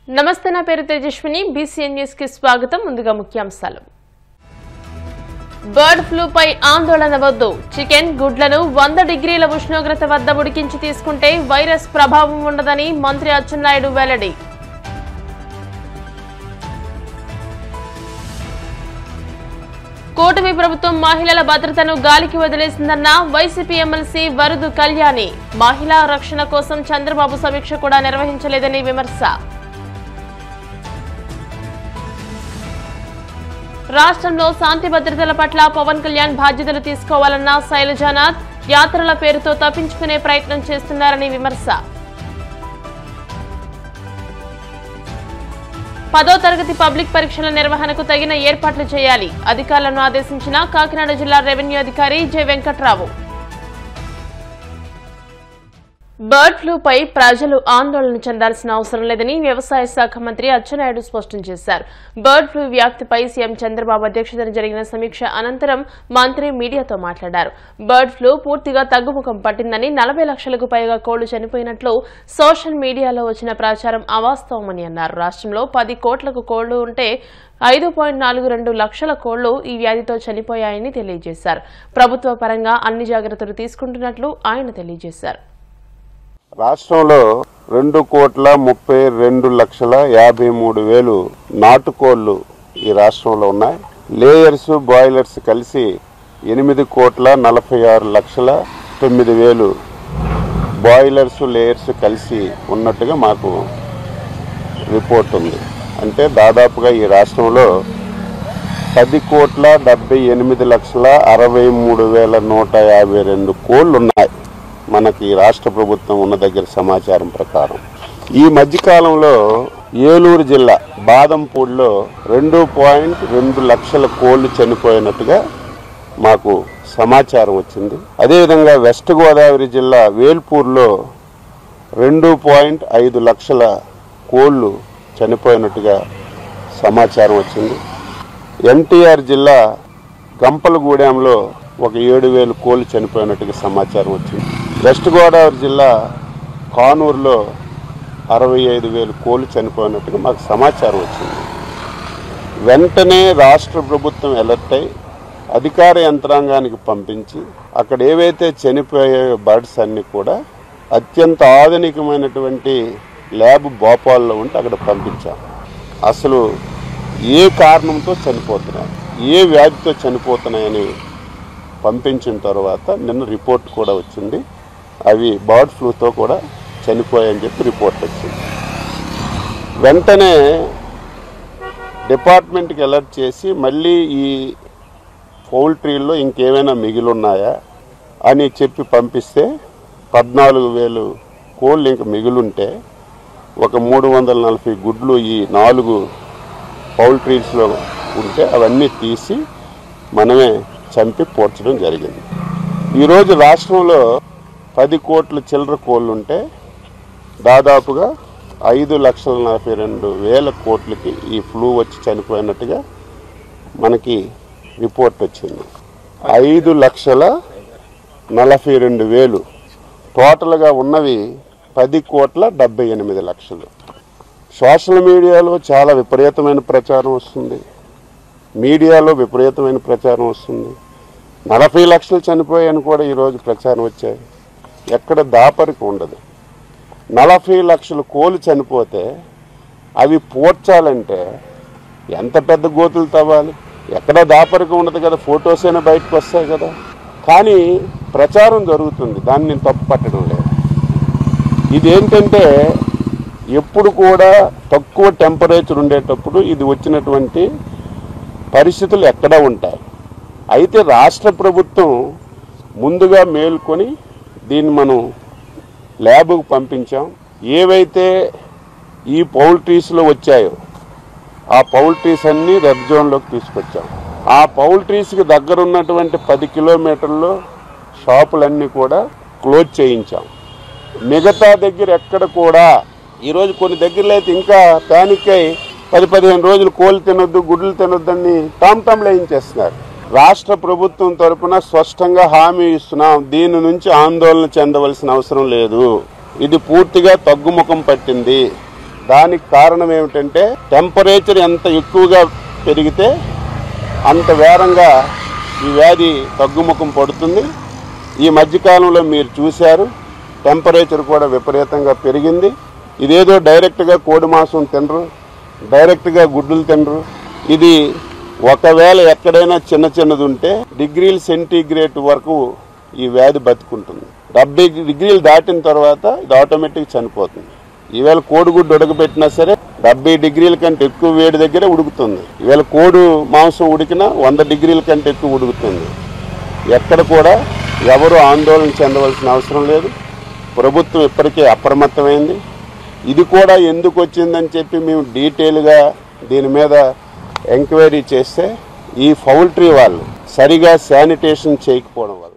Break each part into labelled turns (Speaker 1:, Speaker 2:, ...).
Speaker 1: నమస్తే నా పేరు తేజస్విని బీసీఎన్ న్యూస్ కి స్వాగతం ముందుగా ముఖ్యాంశాలు బర్డ్ ఫ్లూ పై ఆందోళన వద్దు చికెన్ గుడ్లను 100 డిగ్రీల ఉష్ణోగ్రత వద్ద ఉడికించి తీసుకుంటే వైరస్ ప్రభావం ఉండదని మంత్రి అచ్చెన్నాయుడు వెల్లడి కూటమి ప్రభుత్వం మహిళల భద్రతను గాలికి వదిలేసిందన్న వైసీపీ ఎమ్మెల్సీ వరుదు కళ్యాణి మహిళా రక్షణ కోసం చంద్రబాబు సమీక్ష కూడా నిర్వహించలేదని విమర్శ రాష్ట్రంలో శాంతి భద్రతల పట్ల పవన్ కళ్యాణ్ బాధ్యతలు తీసుకోవాలన్న శైలజానాథ్ యాత్రల పేరుతో తప్పించుకునే ప్రయత్నం చేస్తున్నారని విమర్శ 10వ తరగతి పబ్లిక్ పరీక్షల నిర్వహణకు తగిన ఏర్పాట్లు చేయాలి అధికారులను ఆదేశించిన కాకినాడ జిల్లా రెవెన్యూ అధికారి జె వెంకట్రావు బర్డ్ ఫ్లూపై ప్రజలు ఆందోళన చెందాల్సిన అవసరం లేదని వ్యవసాయ శాఖ మంత్రి అచ్చెన్నాయుడు స్పష్టం చేశారు. బర్డ్ ఫ్లూ వ్యాప్తిపై సీఎం చంద్రబాబు అధ్యక్షతన జరిగిన సమీక్ష అనంతరం మంత్రి మీడియాతో మాట్లాడారు. బర్డ్ ఫ్లూ పూర్తిగా తగ్గుముఖం పట్టిందని 40 లక్షలకు పైగా కోళ్లు చనిపోయినట్లు సోషల్ మీడియాలో వచ్చిన ప్రచారం అవాస్తవమని అన్నారు. రాష్ట్రంలో 10 కోట్లకు కోళ్లు ఉంటే 5.42 లక్షల కోళ్లు ఈ వ్యాధితో చనిపోయాయని తెలియజేశారు. ప్రభుత్వ పరంగా అన్ని జాగ్రత్తలు తీసుకుంటున్నట్లు ఆయన తెలియజేశారు.
Speaker 2: రాష్ట్రంలో 2,32,53,000 నాటుకోళ్లు ఈ రాష్ట్రంలో ఉన్నాయి. లేయర్స్ బాయిలర్స్ కలిసి 8,46,09,000 బాయిలర్స్ లేయర్స్ కలిసి ఉన్నట్టుగా మాకు రిపోర్ట్ ఉంది. అంటే దాదాపుగా ఈ రాష్ట్రంలో 10,68,63,63,152 కోళ్లు ఉన్నాయి. మనకి రాష్ట్ర ప్రభుత్వం ఉన్న దగ్గర సమాచారం ప్రకారం ఈ మధ్యకాలంలో ఏలూరు జిల్లా బాదంపూడిలో 2.2 లక్షల కోళ్లు చనిపోయినట్టుగా మాకు సమాచారం వచ్చింది. అదేవిధంగా వెస్ట్ గోదావరి జిల్లా వేల్పూర్లో 2.5 లక్షల కోళ్లు చనిపోయినట్టుగా సమాచారం వచ్చింది. ఎన్టీఆర్ జిల్లా గంపలగూడెంలో ఒక 7,000 కోళ్లు చనిపోయినట్టుగా సమాచారం వచ్చింది. వెస్ట్ గోదావరి జిల్లా కానూరులో 65,000 కోళ్లు చనిపోయినట్టుగా మాకు సమాచారం వచ్చింది. వెంటనే రాష్ట్ర ప్రభుత్వం అలర్ట్ అయి అధికార యంత్రాంగానికి పంపించి అక్కడ ఏవైతే చనిపోయే బర్డ్స్ అన్ని కూడా అత్యంత ఆధునికమైనటువంటి ల్యాబ్ భోపాల్లో ఉంటే అక్కడ పంపించాం. అసలు ఏ కారణంతో చనిపోతున్నాయి, ఏ వ్యాధితో చనిపోతున్నాయని పంపించిన తర్వాత నిన్న రిపోర్ట్ కూడా వచ్చింది. అవి బర్డ్ ఫ్లూతో కూడా చనిపోయాయని చెప్పి రిపోర్ట్ వచ్చింది. వెంటనే డిపార్ట్మెంట్కి అలర్ట్ చేసి మళ్ళీ ఈ పౌల్ట్రీల్లో ఇంకేమైనా మిగిలిన్నాయా అని చెప్పి పంపిస్తే 14,000 కోళ్ళు ఇంక మిగిలింటే ఒక 340 గుడ్లు ఈ 4 పౌల్ట్రీస్లో ఉంటే అవన్నీ తీసి మనమే చంపి పోర్చడం జరిగింది. ఈరోజు రాష్ట్రంలో 10 కోట్ల చిల్లర కోళ్ళుంటే దాదాపుగా 5,42,000 కోట్లకి ఈ ఫ్లూ వచ్చి చనిపోయినట్టుగా మనకి రిపోర్ట్ వచ్చింది. 5,42,000 టోటల్గా ఉన్నవి 10,78,00,000. సోషల్ మీడియాలో చాలా విపరీతమైన ప్రచారం వస్తుంది, మీడియాలో విపరీతమైన ప్రచారం వస్తుంది. 40 లక్షలు చనిపోయాయని కూడా ఈరోజు ప్రచారం వచ్చాయి. ఎక్కడ దాపరికి ఉండదు. 40 లక్షల కోళ్ళు చనిపోతే అవి పోర్చాలంటే ఎంత పెద్ద గోతులు తవ్వాలి, ఎక్కడ దాపరికి ఉండదు కదా, ఫొటోస్ అయినా బయటకు వస్తాయి కదా. కానీ ప్రచారం జరుగుతుంది, దాన్ని నేను తప్పు పట్టడం లేదు. ఇదేంటంటే ఎప్పుడు కూడా తక్కువ టెంపరేచర్ ఉండేటప్పుడు ఇది వచ్చినటువంటి పరిస్థితులు ఎక్కడా ఉంటాయి. అయితే రాష్ట్ర ప్రభుత్వం ముందుగా మేల్కొని దీన్ని మనం ల్యాబ్కు పంపించాం. ఏవైతే ఈ పౌల్ట్రీస్లో వచ్చాయో ఆ పౌల్ట్రీస్ అన్నీ రెడ్ జోన్లోకి తీసుకొచ్చాం. ఆ పౌల్ట్రీస్కి దగ్గర ఉన్నటువంటి 10 కిలోమీటర్లో షాపులన్నీ కూడా క్లోజ్ చేయించాం. మిగతా దగ్గర ఎక్కడ కూడా ఈరోజు కొన్ని దగ్గరలో అయితే ఇంకా ప్యానిక్ అయి 10-15 రోజులు కోళ్ళు తినొద్దు, గుడ్లు తినొద్దని టామ్ వేయించేస్తున్నారు. రాష్ట్ర ప్రభుత్వం తరపున స్పష్టంగా హామీ ఇస్తున్నాం, దీని నుంచి ఆందోళన చెందవలసిన అవసరం లేదు. ఇది పూర్తిగా తగ్గుముఖం పట్టింది. దానికి కారణం ఏమిటంటే టెంపరేచర్ ఎంత ఎక్కువగా పెరిగితే అంత వేగంగా ఈ వ్యాధి తగ్గుముఖం పడుతుంది. ఈ మధ్యకాలంలో మీరు చూశారు, టెంపరేచర్ కూడా విపరీతంగా పెరిగింది. ఇదేదో డైరెక్ట్గా కోడి మాంసం తినరు, డైరెక్ట్గా గుడ్డులు తినరు. ఇది ఒకవేళ ఎక్కడైనా చిన్నది ఉంటే డిగ్రీల సెంటీగ్రేడ్ వరకు ఈ వ్యాధి బతుకుంటుంది. 70 డిగ్రీలు దాటిన తర్వాత ఇది ఆటోమేటిక్ చనిపోతుంది. ఈవేళ కోడిగుడ్డు ఉడకబెట్టినా సరే 70 డిగ్రీల కంటే ఎక్కువ వేడి దగ్గరే ఉడుకుతుంది. ఈవేళ కోడి మాంసం ఉడికినా 100 డిగ్రీల కంటే ఎక్కువ ఉడుకుతుంది. ఎక్కడ కూడా ఎవరు ఆందోళన చెందవలసిన అవసరం లేదు. ప్రభుత్వం ఇప్పటికే అప్రమత్తమైంది. ఇది కూడా ఎందుకు వచ్చిందని చెప్పి మేము డీటెయిల్గా దీని మీద ఎంక్వైరీ చేస్తే ఈ పౌల్ట్రీ వాళ్ళు సరిగా శానిటేషన్ చేయకపోవడం వల్ల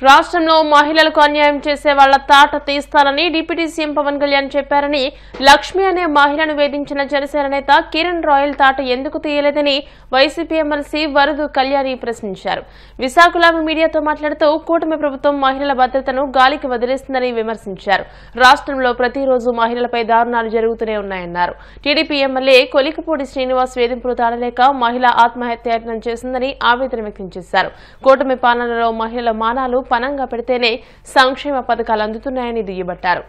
Speaker 1: రాష్ట్రంలో మహిళలకు అన్యాయం చేసే వాళ్ల తాట తీస్తానని డిప్యూటీ సీఎం పవన్ కళ్యాణ్ చెప్పారని లక్ష్మి అనే మహిళను వేధించిన జనసేన నేత కిరణ్ రాయల్ తాట ఎందుకు తీయలేదని వైసీపీ ఎమ్మెల్సీ వరదు కళ్యాణి ప్రశ్నించారు. విశాఖలో మీడియాతో మాట్లాడుతూ కూటమి ప్రభుత్వం మహిళల భద్రతను గాలికి వదిలేస్తుందని విమర్శించారు. రాష్ట్రంలో ప్రతిరోజు మహిళలపై దారుణాలు జరుగుతూనే ఉన్నాయన్నారు. టీడీపీ ఎమ్మెల్యే కొలికపూడి శ్రీనివాస్ వేధింపులు తాళలేక మహిళ ఆత్మహత్యాయత్నం చేసిందని ఆవేదన వ్యక్తం చేశారు. కూటమి పాలనలో మహిళల మానాలు పనంగా పెడితేనే సంక్షేమ పథకాలు అందుతున్నాయని దుయ్యబట్టారు.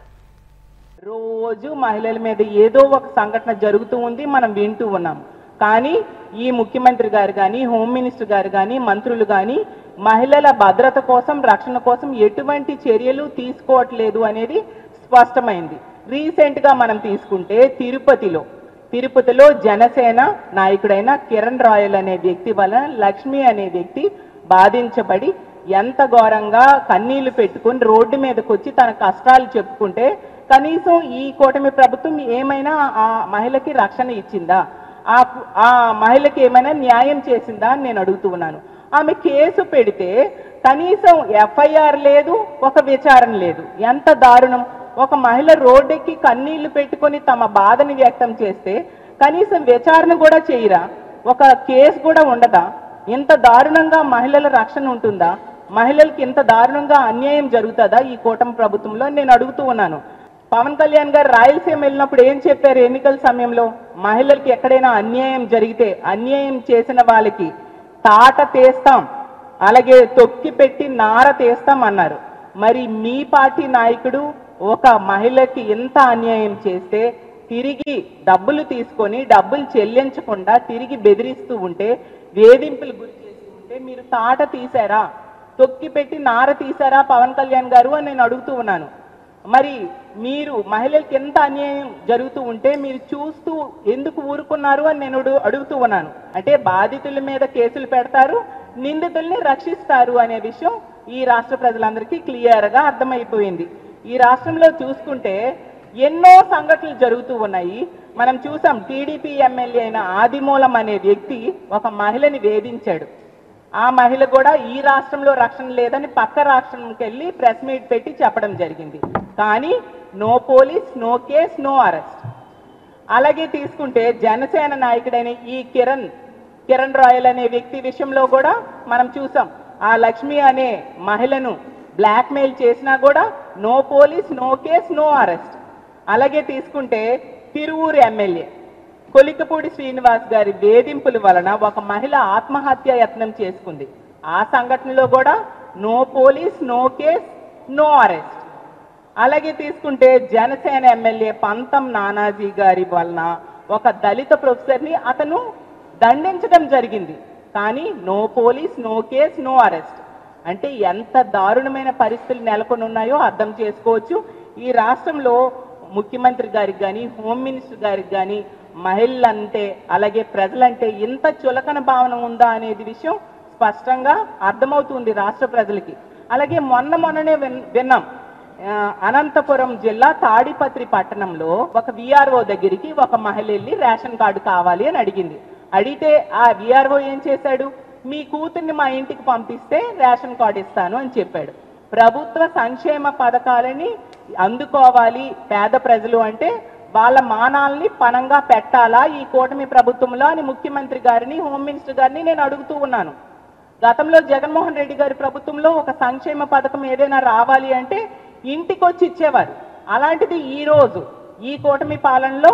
Speaker 3: రోజు మహిళల మీద ఏదో ఒక సంఘటన జరుగుతూ ఉంది, మనం వింటూ ఉన్నాం. కానీ ఈ ముఖ్యమంత్రి గారు కానీ, హోమ్ మినిస్టర్ గారు కానీ, మంత్రులు కానీ మహిళల భద్రత కోసం, రక్షణ కోసం ఎటువంటి చర్యలు తీసుకోవట్లేదు అనేది స్పష్టమైంది. రీసెంట్ గా మనం తీసుకుంటే తిరుపతిలో జనసేన నాయకుడైన కిరణ్ రాయల్ అనే వ్యక్తి వలన లక్ష్మి అనే వ్యక్తి బాధించబడి ఎంత ఘోరంగా కన్నీళ్లు పెట్టుకుని రోడ్డు మీదకి వచ్చి తన కష్టాలు చెప్పుకుంటే కనీసం ఈ కూటమి ప్రభుత్వం ఏమైనా ఆ మహిళకి రక్షణ ఇచ్చిందా, ఆ మహిళకి ఏమైనా న్యాయం చేసిందా అని నేను అడుగుతూ ఉన్నాను. ఆమె కేసు పెడితే కనీసం ఎఫ్ఐఆర్ లేదు, ఒక విచారణ లేదు. ఎంత దారుణం! ఒక మహిళ రోడ్డెక్కి కన్నీళ్లు పెట్టుకొని తమ బాధని వ్యక్తం చేస్తే కనీసం విచారణ కూడా చేయరా, ఒక కేసు కూడా ఉండదా? ఇంత దారుణంగా మహిళల రక్షణ ఉంటుందా? మహిళలకి ఇంత దారుణంగా అన్యాయం జరుగుతుందా ఈ కూటమి ప్రభుత్వంలో నేను అడుగుతూ ఉన్నాను. పవన్ కళ్యాణ్ గారు రాయలసీమ వెళ్ళినప్పుడు ఏం చెప్పారు? ఎన్నికల సమయంలో మహిళలకి ఎక్కడైనా అన్యాయం జరిగితే అన్యాయం చేసిన వాళ్ళకి తాట తీస్తాం, అలాగే తొక్కి పెట్టి నార తీస్తాం అన్నారు. మరి మీ పార్టీ నాయకుడు ఒక మహిళకి ఎంత అన్యాయం చేస్తే తిరిగి డబ్బులు తీసుకొని డబ్బులు చెల్లించకుండా తిరిగి బెదిరిస్తూ ఉంటే, వేధింపులు గురి చేస్తూ ఉంటే మీరు తాట తీశారా, తొక్కి పెట్టి నార తీశారా పవన్ కళ్యాణ్ గారు అని నేను అడుగుతూ ఉన్నాను. మరి మీరు మహిళలకి ఎంత అన్యాయం జరుగుతూ ఉంటే మీరు చూస్తూ ఎందుకు ఊరుకున్నారు అని నేను అడుగుతూ ఉన్నాను. అంటే బాధితుల మీద కేసులు పెడతారు, నిందితుల్ని రక్షిస్తారు అనే విషయం ఈ రాష్ట్ర ప్రజలందరికీ క్లియర్గా అర్థమైపోయింది. ఈ రాష్ట్రంలో చూసుకుంటే ఎన్నో సంఘటనలు జరుగుతూ ఉన్నాయి. మనం చూసాం, టీడీపీ ఎమ్మెల్యే అయిన ఆదిమూలం అనే వ్యక్తి ఒక మహిళని వేధించాడు. ఆ మహిళ కూడా ఈ రాష్ట్రంలో రక్షణ లేదని పక్క రాష్ట్రంకి వెళ్ళి ప్రెస్ మీట్ పెట్టి చెప్పడం జరిగింది. కానీ no police, no case, no arrest. అలాగే తీసుకుంటే జనసేన నాయకుడైన ఈ కిరణ్ రాయల్ అనే వ్యక్తి విషయంలో కూడా మనం చూసాం. ఆ లక్ష్మి అనే మహిళను బ్లాక్మెయిల్ చేసినా కూడా no police, no case, no arrest. అలాగే తీసుకుంటే తిరువూరు ఎమ్మెల్యే కొలికపూడి శ్రీనివాస్ గారి వేధింపుల వలన ఒక మహిళ ఆత్మహత్య యత్నం చేసుకుంది. ఆ సంఘటనలో కూడా no police, no case, no arrest. అలాగే తీసుకుంటే జనసేన ఎమ్మెల్యే పంతం నానాజీ గారి వలన ఒక దళిత ప్రొఫెసర్ని అతను దండించడం జరిగింది. కానీ no police, no case, no arrest. అంటే ఎంత దారుణమైన పరిస్థితులు నెలకొని ఉన్నాయో అర్థం చేసుకోవచ్చు. ఈ రాష్ట్రంలో ముఖ్యమంత్రి గారికి కానీ, హోమ్ మినిస్టర్ గారికి కానీ మహిళలంటే అలాగే ప్రజలంటే ఇంత చులకన భావన ఉందా అనేది విషయం స్పష్టంగా అర్థమవుతుంది రాష్ట్ర ప్రజలకి. అలాగే మొన్ననే విన్నాం, అనంతపురం జిల్లా తాడిపత్రి పట్టణంలో ఒక విఆర్ఓ దగ్గరికి ఒక మహిళ వెళ్ళి రేషన్ కార్డు కావాలి అని అడిగింది. అడిగితే ఆ విఆర్ఓ ఏం చేశాడు? మీ కూతుర్ని మా ఇంటికి పంపిస్తే రేషన్ కార్డు ఇస్తాను అని చెప్పాడు. ప్రభుత్వ సంక్షేమ పథకాలని అందుకోవాలి పేద ప్రజలు అంటే వాళ్ళ మానాల్ని పనంగా పెట్టాలా ఈ కూటమి ప్రభుత్వంలో అని ముఖ్యమంత్రి గారిని, హోమ్ మినిస్టర్ గారిని నేను అడుగుతూ ఉన్నాను. గతంలో జగన్మోహన్ రెడ్డి గారి ప్రభుత్వంలో ఒక సంక్షేమ పథకం ఏదైనా రావాలి అంటే ఇంటికి వచ్చి ఇచ్చేవారు. అలాంటిది ఈ రోజు ఈ కూటమి పాలనలో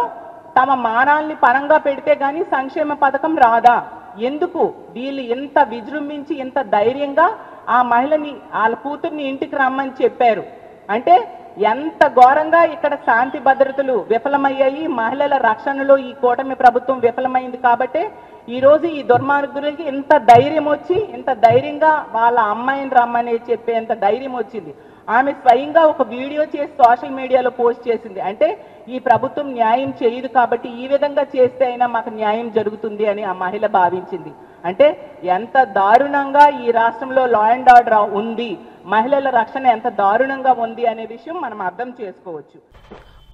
Speaker 3: తమ మానాల్ని పరంగా పెడితే గానీ సంక్షేమ పథకం రాదా? ఎందుకు వీళ్ళు ఎంత విజృంభించి ఎంత ధైర్యంగా ఆ మహిళని వాళ్ళ కూతుర్ని ఇంటికి రమ్మని చెప్పారు అంటే ఎంత ఘోరంగా ఇక్కడ శాంతి భద్రతలు విఫలమయ్యాయి, మహిళల రక్షణలో ఈ కూటమి ప్రభుత్వం విఫలమైంది. కాబట్టి ఈ రోజు ఈ దుర్మార్గులకి ఎంత ధైర్యం వచ్చి ఇంత ధైర్యంగా వాళ్ళ అమ్మాయిని రమ్మని చెప్పేంత ధైర్యం వచ్చింది. ఆమె స్వయంగా ఒక వీడియో చేసి సోషల్ మీడియాలో పోస్ట్ చేసింది. అంటే ఈ ప్రభుత్వం న్యాయం చేయదు కాబట్టి ఈ విధంగా చేస్తే అయినా మాకు న్యాయం జరుగుతుంది అని ఆ మహిళ భావించింది. అంటే ఎంత దారుణంగా ఈ రాష్ట్రంలో లా అండ్ ఆర్డర్ ఉంది, మహిళల రక్షణ ఎంత దారుణంగా ఉంది అనే విషయం మనం అర్థం చేసుకోవచ్చు.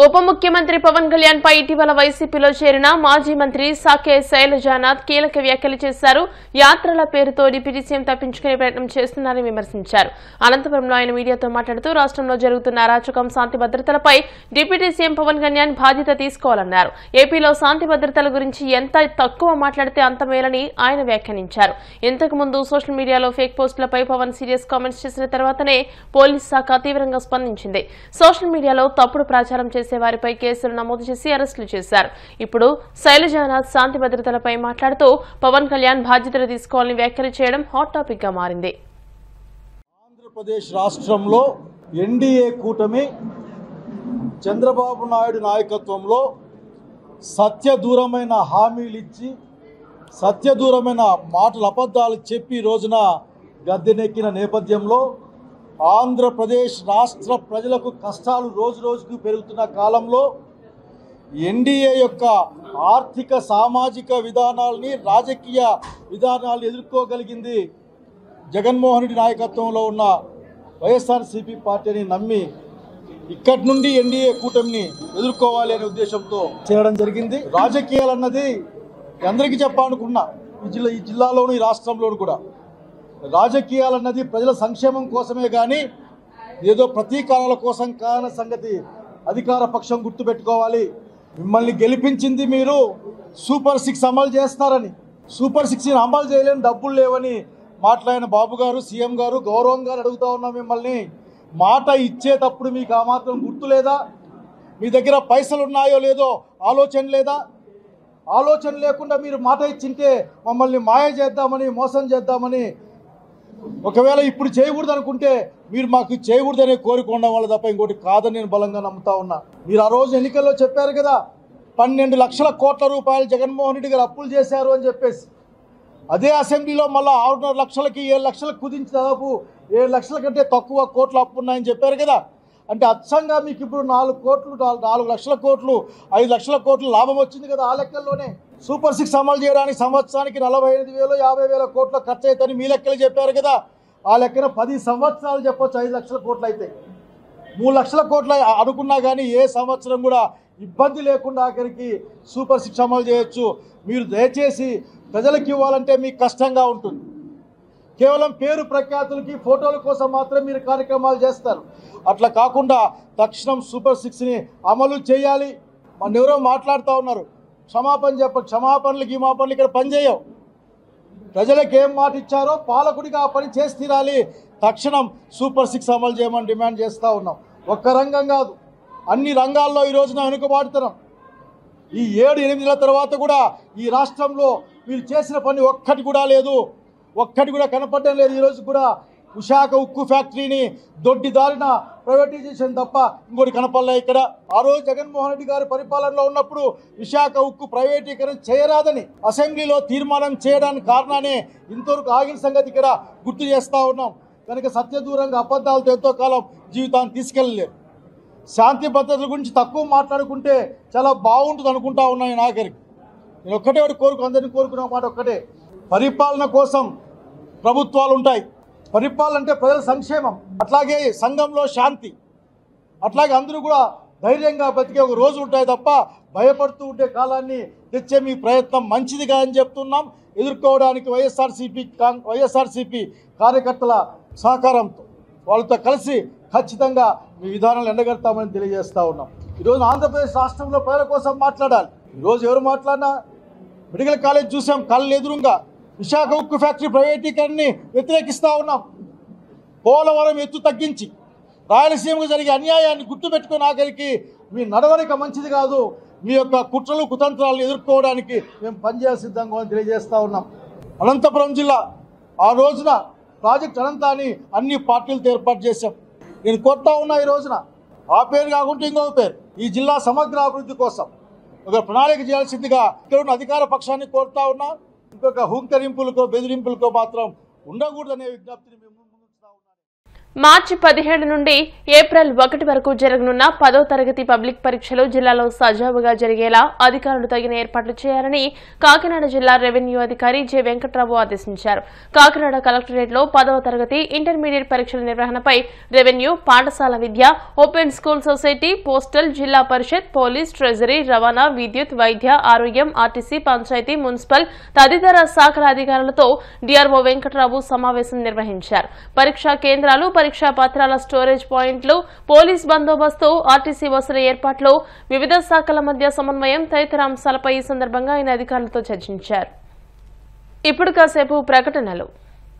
Speaker 1: ఉప ముఖ్యమంత్రి పవన్ కళ్యాణ్ పై ఇటీవల వైసీపీలో చేరిన మాజీ మంత్రి సాకే శైలజానాథ్ కీలక వ్యాఖ్యలు చేశారు. యాత్రల పేరుతో డిప్యూటీ సీఎం తప్పించుకునే ప్రయత్నం చేస్తున్నారని విమర్శించారు. అనంతపురంలో ఆయన మీడియాతో మాట్లాడుతూ రాష్ట్రంలో జరుగుతున్న అరాచకం, శాంతి భద్రతలపై డిప్యూటీ సీఎం పవన్ కళ్యాణ్ బాధ్యత తీసుకోవాలన్నారు. ఏపీలో శాంతి భద్రతల గురించి ఎంత తక్కువ మాట్లాడితే అంత మేలని ఆయన వ్యాఖ్యానించారు. ఇంతకు ముందు సోషల్ మీడియాలో ఫేక్ పోస్టులపై పవన్ సీరియస్ కామెంట్స్ చేసిన తర్వాతనే పోలీస్ శాఖ తీవ్రంగా స్పందించింది. సోషల్ మీడియాలో తప్పుడు ప్రచారం చేసే వారిపై కేసులు నమోదు చేసి అరెస్టులు చేశారు. ఇప్పుడు శైలజానాథ్ శాంతి భద్రతలపై మాట్లాడుతూ పవన్ కళ్యాణ్ బాధ్యతలు తీసుకోవాలని వ్యాఖ్యలు చేయడం హాట్ టాపిక్ గా మారింది.
Speaker 4: ఆంధ్రప్రదేశ్ రాష్ట్రంలో ఎన్డీఏ కూటమి చంద్రబాబు నాయుడు నాయకత్వంలో సత్యదూరమైన హామీలు ఇచ్చి సత్యదూరమైన మాటలు అబద్ధాలు చెప్పి రోజున గద్దెనెక్కిన నేపథ్యంలో ఆంధ్రప్రదేశ్ రాష్ట్ర ప్రజలకు కష్టాలు రోజు రోజుకు పెరుగుతున్న కాలంలో ఎన్డీఏ యొక్క ఆర్థిక సామాజిక విధానాల్ని రాజకీయ విధానాలను ఎదుర్కోగలిగింది జగన్మోహన్ రెడ్డి నాయకత్వంలో ఉన్న వైఎస్ఆర్సీపీ పార్టీని నమ్మి ఇక్కడి నుండి ఎన్డీఏ కూటమిని ఎదుర్కోవాలి అనే ఉద్దేశంతో చేయడం జరిగింది. రాజకీయాలు అన్నది అందరికీ చెప్పాలనుకున్నా ఈ జిల్లాలోను ఈ రాష్ట్రంలోను కూడా రాజకీయాలన్నది ప్రజల సంక్షేమం కోసమే కానీ ఏదో ప్రతీకారాల కోసం కాని సంగతి అధికార పక్షం గుర్తుపెట్టుకోవాలి. మిమ్మల్ని గెలిపించింది మీరు సూపర్ 6 అమలు చేస్తారని, సూపర్ 6 అమలు చేయలేని డబ్బులు లేవని మాట్లాడిన బాబు గారు, సీఎం గారు గౌరవంగా అడుగుతా ఉన్నాం మిమ్మల్ని, మాట ఇచ్చేటప్పుడు మీకు ఆ మాత్రం గుర్తు లేదా? మీ దగ్గర పైసలు ఉన్నాయో లేదో ఆలోచన లేదా? ఆలోచన లేకుండా మీరు మాట ఇచ్చింటే మమ్మల్ని మాయ చేద్దామని, మోసం చేద్దామని, ఒకవేళ ఇప్పుడు చేయకూడదు అనుకుంటే మీరు మాకు చేయకూడదనే కోరిక ఉండడం వల్ల తప్ప ఇంకోటి కాదని నేను బలంగా నమ్ముతా ఉన్నా. మీరు ఆ రోజు ఎన్నికల్లో చెప్పారు కదా 12 లక్షల కోట్ల రూపాయలు జగన్మోహన్ రెడ్డి గారు అప్పులు చేశారు అని చెప్పేసి. అదే అసెంబ్లీలో మళ్ళీ 6.5 లక్షలకి 7 లక్షలకు కుదించి దాదాపు 7 లక్షల కంటే తక్కువ కోట్ల అప్పు ఉన్నాయని చెప్పారు కదా. అంటే అచ్చంగా మీకు ఇప్పుడు 4 లక్షల కోట్లు 5 లక్షల కోట్లు లాభం వచ్చింది కదా. ఆ లెక్కల్లోనే సూపర్ 6 అమలు చేయడానికి సంవత్సరానికి 45,000 50,000 కోట్ల ఖర్చు అవుతాయని మీ లెక్కలు చెప్పారు కదా. ఆ లెక్కన 10 సంవత్సరాలు చెప్పొచ్చు 5 లక్షల కోట్లు అయితే. 3 లక్షల కోట్ల అనుకున్నా కానీ ఏ సంవత్సరం కూడా ఇబ్బంది లేకుండా ఆఖరికి సూపర్ 6 అమలు చేయొచ్చు. మీరు దయచేసి ప్రజలకు ఇవ్వాలంటే మీకు కష్టంగా ఉంటుంది. కేవలం పేరు ప్రఖ్యాతులకి ఫోటోల కోసం మాత్రం మీరు కార్యక్రమాలు చేస్తారు. అట్లా కాకుండా తక్షణం సూపర్ 6ని అమలు చేయాలి. మన ఎవరో మాట్లాడుతూ ఉన్నారు, క్షమాపణ క్షమాపణలకి మా పనులు ఇక్కడ పనిచేయవు. ప్రజలకు ఏం మాట ఇచ్చారో పాలకుడిగా ఆ పని చేసి తీరాలి. తక్షణం సూపర్ 6 అమలు చేయమని డిమాండ్ చేస్తూ ఉన్నాం. ఒక్క రంగం కాదు, అన్ని రంగాల్లో ఈ రోజున వెనుకబాటుతున్నాం. ఈ 7-8 నెలల తర్వాత కూడా ఈ రాష్ట్రంలో వీళ్ళు చేసిన పని ఒక్కటి కూడా లేదు, ఒక్కటి కూడా కనపడడం లేదు. ఈరోజు కూడా విశాఖ ఉక్కు ఫ్యాక్టరీని దొడ్డిదారిన ప్రైవేటైజేషన్ తప్ప ఇంకోటి కనపడలే ఇక్కడ. ఆ రోజు జగన్మోహన్ రెడ్డి గారి పరిపాలనలో ఉన్నప్పుడు విశాఖ ఉక్కు ప్రైవేటీకరణ చేయరాదని అసెంబ్లీలో తీర్మానం చేయడానికి కారణాన్ని ఇంతవరకు ఆగిన సంగతి ఇక్కడ గుర్తు చేస్తూ ఉన్నాం. కనుక సత్యదూరంగా అబద్ధాలతో ఎంతో కాలం జీవితాన్ని తీసుకెళ్ళలేరు. శాంతి భద్రతల గురించి తక్కువ మాట్లాడుకుంటే చాలా బాగుంటుంది అనుకుంటా ఉన్నాను. నాగరికి నేను ఒక్కటే అందరినీ కోరుకున్న మాట ఒక్కటే, పరిపాలన కోసం ప్రభుత్వాలు ఉంటాయి. పరిపాలన అంటే ప్రజల సంక్షేమం, అట్లాగే సంఘంలో శాంతి, అట్లాగే అందరూ కూడా ధైర్యంగా బతికే ఒక రోజు ఉంటాయి తప్ప భయపడుతూ ఉండే కాలాన్ని తెచ్చే మీ ప్రయత్నం మంచిదిగా అని చెప్తున్నాం. ఎదుర్కోవడానికి వైఎస్ఆర్సీపీ కార్యకర్తల సహకారంతో వాళ్ళతో కలిసి ఖచ్చితంగా మీ విధానాలు ఎండగడతామని తెలియజేస్తూ ఉన్నాం. ఈరోజు ఆంధ్రప్రదేశ్ రాష్ట్రంలో ప్రజల కోసం మాట్లాడాలి. ఈరోజు ఎవరు మాట్లాడినా మెడికల్ కాలేజ్ చూసాం, కళ్ళు ఎదురుగా విశాఖ ఉక్కు ఫ్యాక్టరీ ప్రైవేటీకరణని వ్యతిరేకిస్తూ ఉన్నాం. పోలవరం ఎత్తు తగ్గించి రాయలసీమకు జరిగే అన్యాయాన్ని గుర్తుపెట్టుకుని ఆఖరికి మీ నడవడిక మంచిది కాదు, మీ యొక్క కుట్రలు కుతంత్రాలు ఎదుర్కోవడానికి మేము పనిచేయ సిద్ధంగా అని తెలియజేస్తా ఉన్నాం. అనంతపురం జిల్లా ఆ రోజున ప్రాజెక్ట్ అనంతాన్ని అన్ని పార్టీలతో ఏర్పాటు చేశాం. నేను కోరుతా ఉన్నా ఈ రోజున ఆ పేరు కాకుండా ఇంకొక పేరు, ఈ జిల్లా సమగ్ర అభివృద్ధి కోసం ఒక ప్రణాళిక చేయాల్సిందిగా ఇక్కడ ఉన్న అధికార పక్షాన్ని కోరుతా ఉన్నా. ఇంకొక హుంకరింపులకో బెదిరింపులకో మాత్రం ఉండకూడదనే విజ్ఞప్తిని మేము ముందుంచుతా ఉన్నాం.
Speaker 1: మార్చి 17 నుండి ఏప్రిల్ 1 వరకు జరగనున్న 10వ తరగతి పబ్లిక్ పరీక్షలు జిల్లాలో సజావుగా జరిగేలా అధికారులు తగిన ఏర్పాట్లు చేయాలని కాకినాడ జిల్లా రెవెన్యూ అధికారి జె వెంకట్రావు ఆదేశించారు. కాకినాడ కలెక్టరేట్లో 10వ తరగతి ఇంటర్మీడియట్ పరీక్షల నిర్వహణపై రెవెన్యూ, పాఠశాల విద్య, ఓపెన్ స్కూల్ సొసైటీ, పోస్టల్, జిల్లా పరిషత్, పోలీస్, ట్రెజరీ, రవాణా, విద్యుత్, వైద్య, ఆరోగ్యం, ఆర్టీసీ, పంచాయతీ, మున్సిపల్ తదితర శాఖల అధికారులతో డిఆర్ఓ వెంకట్రావు సమావేశం నిర్వహించారు. పరీక్షా కేంద్రాలు, పరీక్షా పత్రాల స్టోరేజ్ పాయింట్లు, పోలీస్ బందోబస్తు, ఆర్టీసీ బస్సుల ఏర్పాట్లు, వివిధ శాఖల మధ్య సమన్వయం తదితర అంశాలపై ఈ సందర్భంగా ఆయన అధికారులతో చర్చించారు. ఇప్పుడు కాసేపు ప్రకటనలు.